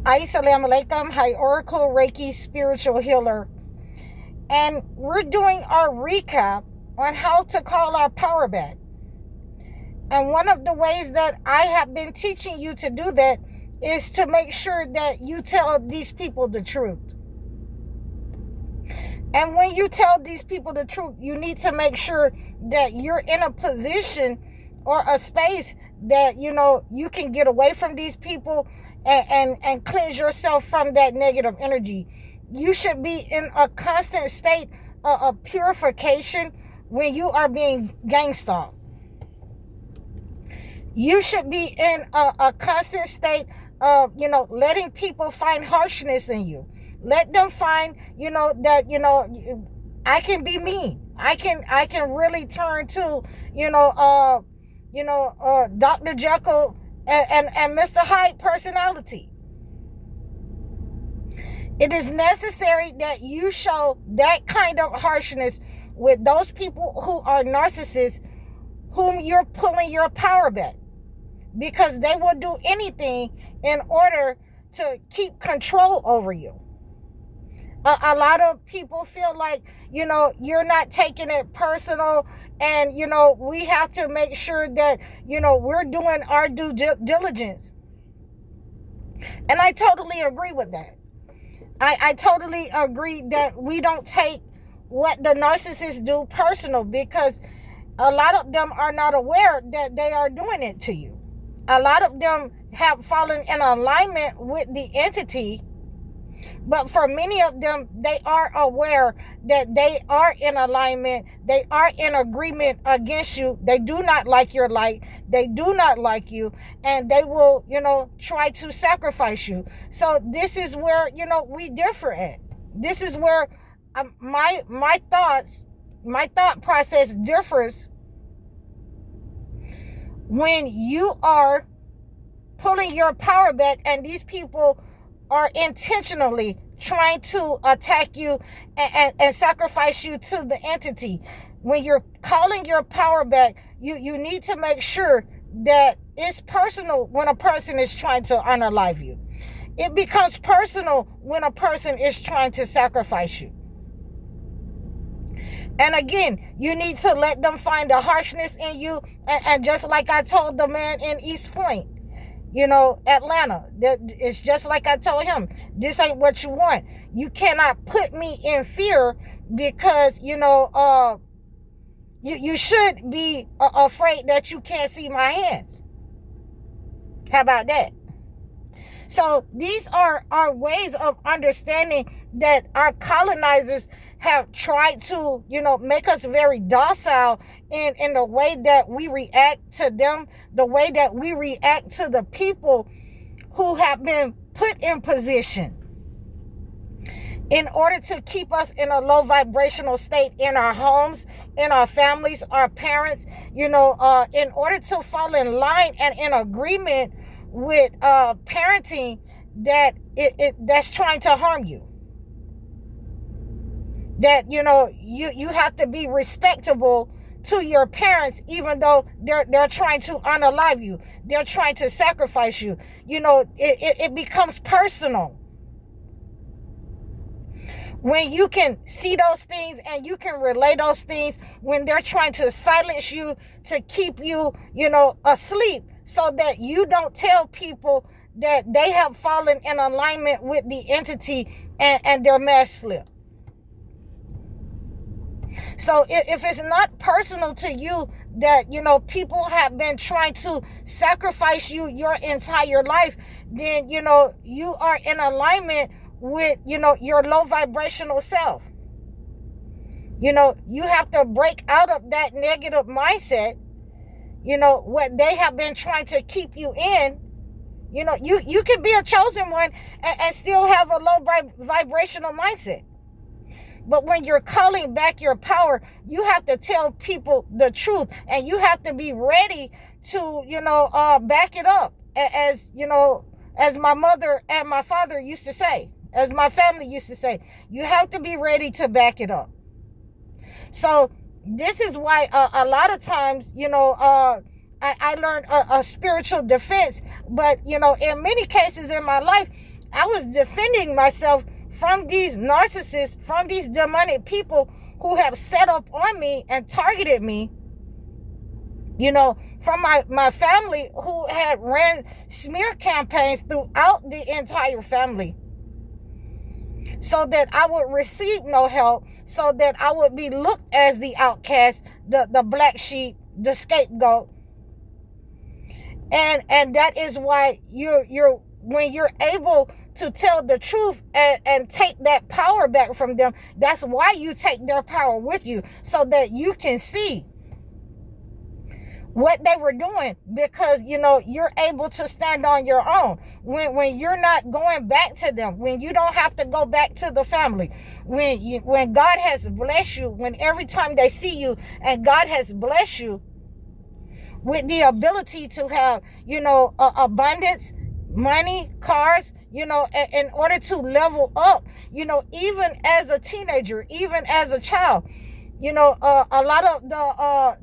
Assalamu alaikum. Hi, Oracle Reiki Spiritual Healer. And we're doing our recap on how to call our power back. And one of the ways that I have been teaching you to do that is to make sure that you tell these people the truth. And when you tell these people the truth, you need to make sure that you're in a position or a space that, you can get away from these people and cleanse yourself from that negative energy. You should be in a constant state of purification when you are being gang stalked. You should be in a constant state of, letting people find harshness in you. Let them find, that, I can be mean. I can really turn to, Dr. Jekyll and Mr. Hyde personality. It is necessary that you show that kind of harshness with those people who are narcissists, whom you're pulling your power back, because they will do anything in order to keep control over you. A lot of people feel like, you're not taking it personal, and, we have to make sure that, we're doing our due diligence. And I totally agree with that. I totally agree that we don't take what the narcissists do personal, because a lot of them are not aware that they are doing it to you. A lot of them have fallen in alignment with the entity, but for many of them, they are aware that they are in alignment. They are in agreement against you. They do not like your light. They do not like you, and they will, try to sacrifice you. So this is where, we differ at. This is where my thought process differs when you are pulling your power back and these people are intentionally trying to attack you and sacrifice you to the entity. When you're calling your power back, you need to make sure that it's personal when a person is trying to unalive you. It becomes personal when a person is trying to sacrifice you. And again, you need to let them find the harshness in you. And just like I told the man in East Point, Atlanta, it's just like I told him, this ain't what you want. You cannot put me in fear, because, you should be afraid that you can't see my hands. How about that? So these are our ways of understanding that our colonizers have tried to, make us very docile in the way that we react to them, the way that we react to the people who have been put in position in order to keep us in a low vibrational state in our homes, in our families, our parents, in order to fall in line and in agreement with parenting that's trying to harm you. That, you have to be respectable to your parents, even though they're trying to unalive you. They're trying to sacrifice you. It becomes personal. When you can see those things and you can relay those things, when they're trying to silence you, to keep you, asleep, so that you don't tell people that they have fallen in alignment with the entity and their mask slip. So if it's not personal to you that, people have been trying to sacrifice you your entire life, then, you are in alignment with, your low vibrational self. You have to break out of that negative mindset, what they have been trying to keep you in. You could be a chosen one and still have a low vibrational mindset. But when you're calling back your power, you have to tell people the truth, and you have to be ready to, back it up. As my mother and my father used to say, as my family used to say, you have to be ready to back it up. So this is why a lot of times, I learned a spiritual defense, but, in many cases in my life, I was defending myself from these narcissists, from these demonic people who have set up on me and targeted me, from my family, who had ran smear campaigns throughout the entire family, so that I would receive no help, so that I would be looked as the outcast, the black sheep, the scapegoat. And that is why you're when you're able to tell the truth and take that power back from them, that's why you take their power with you, so that you can see what they were doing, because you're able to stand on your own when you're not going back to them, when you don't have to go back to the family, when God has blessed you, when every time they see you and God has blessed you with the ability to have abundance, money, cars, in order to level up, even as a teenager, even as a child, a lot of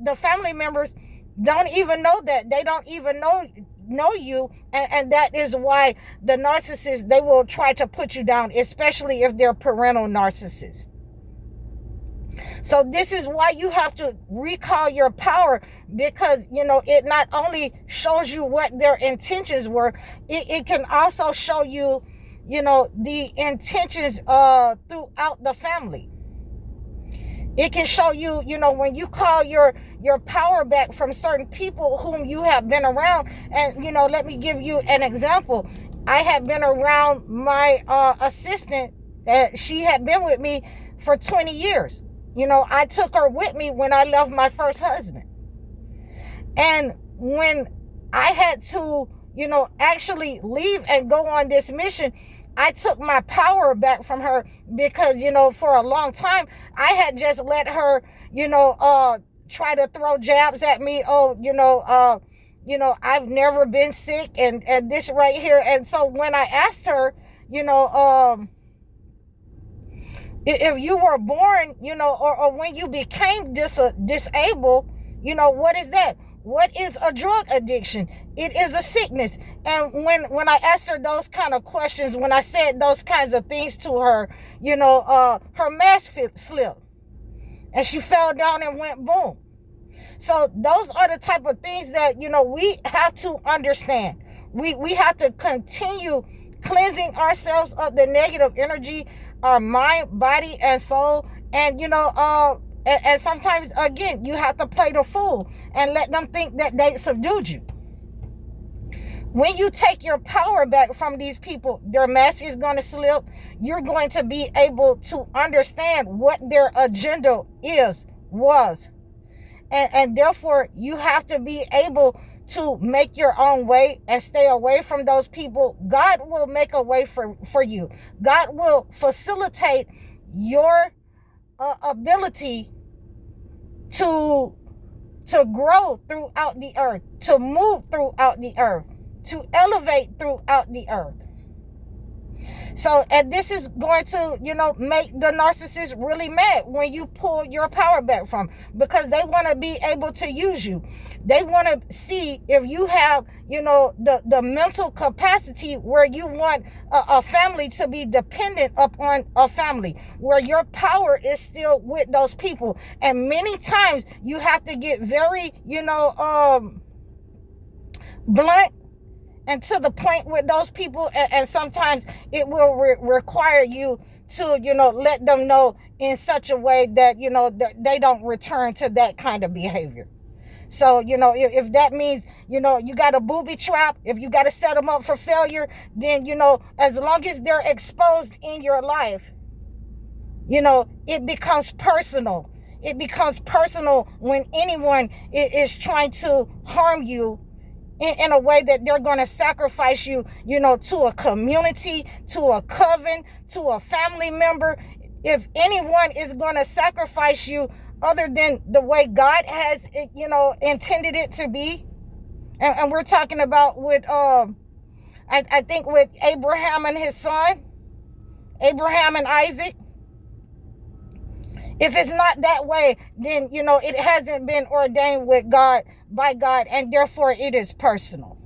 the family members don't even know that. They don't even know you, and that is why the narcissists, they will try to put you down, especially if they're parental narcissists. So this is why you have to recall your power, because it not only shows you what their intentions were, it can also show you the intentions throughout the family. It can show you, when you call your power back from certain people whom you have been around. And, let me give you an example. I had been around my assistant. She had been with me for 20 years. I took her with me when I left my first husband. And when I had to, actually leave and go on this mission, I took my power back from her, because, for a long time, I had just let her, try to throw jabs at me. Oh, I've never been sick, and this right here. And so when I asked her, if you were born, or when you became disabled, what is that? What is a drug addiction? It is a sickness. And when I asked her those kind of questions, when I said those kinds of things to her, her mask slipped and she fell down and went boom. So those are the type of things that, we have to understand. We have to continue cleansing ourselves of the negative energy, our mind, body, and soul. And, and sometimes, again, you have to play the fool and let them think that they subdued you. When you take your power back from these people, their mask is going to slip. You're going to be able to understand what their agenda was. And therefore, you have to be able to make your own way and stay away from those people. God will make a way for you. God will facilitate your ability to grow throughout the earth, to move throughout the earth, to elevate throughout the earth. So, and this is going to, make the narcissist really mad when you pull your power back from, because they want to be able to use you. They want to see if you have, the mental capacity where you want a family to be dependent upon a family, where your power is still with those people. And many times you have to get very, blunt and to the point with those people, and sometimes it will require you to, let them know in such a way that, that they don't return to that kind of behavior. So, if that means, you got a booby trap, if you got to set them up for failure, then, as long as they're exposed in your life, it becomes personal. It becomes personal when anyone is trying to harm you in a way that they're going to sacrifice you, to a community, to a coven, to a family member. If anyone is going to sacrifice you other than the way God has, intended it to be, and we're talking about with, I think with Abraham and his son, Abraham and Isaac. If it's not that way, then, it hasn't been ordained with God, by God, and therefore it is personal.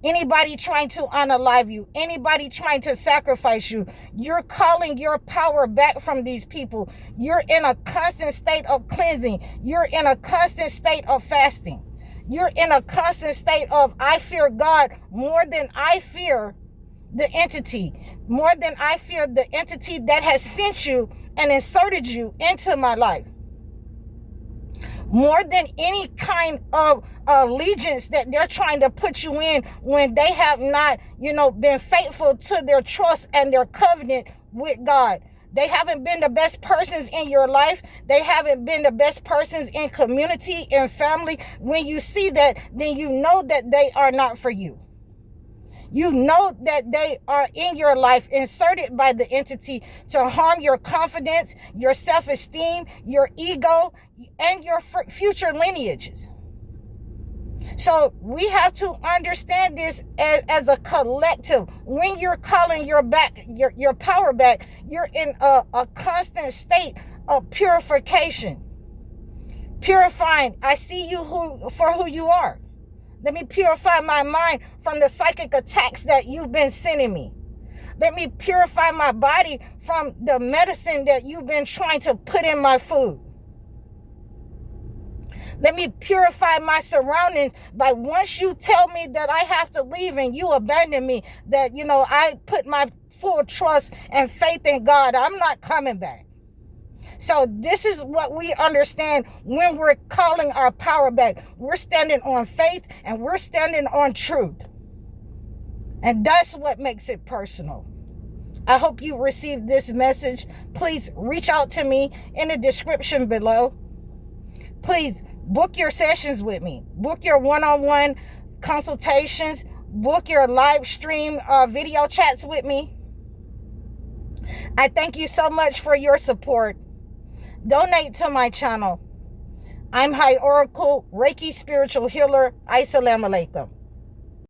Anybody trying to unalive you, anybody trying to sacrifice you, you're calling your power back from these people. You're in a constant state of cleansing. You're in a constant state of fasting. You're in a constant state of, I fear God more than I fear the entity, more than I fear the entity that has sent you and inserted you into my life. More than any kind of allegiance that they're trying to put you in when they have not, been faithful to their trust and their covenant with God. They haven't been the best persons in your life. They haven't been the best persons in community and family. When you see that, then you know that they are not for you. You know that they are in your life, inserted by the entity to harm your confidence, your self-esteem, your ego, and your future lineages. So we have to understand this as a collective. When you're calling your power back, you're in a constant state of purification. Purifying. I see you for who you are. Let me purify my mind from the psychic attacks that you've been sending me. Let me purify my body from the medicine that you've been trying to put in my food. Let me purify my surroundings by, once you tell me that I have to leave and you abandon me, that, I put my full trust and faith in God, I'm not coming back. So this is what we understand when we're calling our power back. We're standing on faith and we're standing on truth. And that's what makes it personal. I hope you received this message. Please reach out to me in the description below. Please book your sessions with me. Book your one-on-one consultations. Book your live stream video chats with me. I thank you so much for your support. Donate to my channel. I'm High Oracle, Reiki Spiritual Healer. Assalamu alaikum.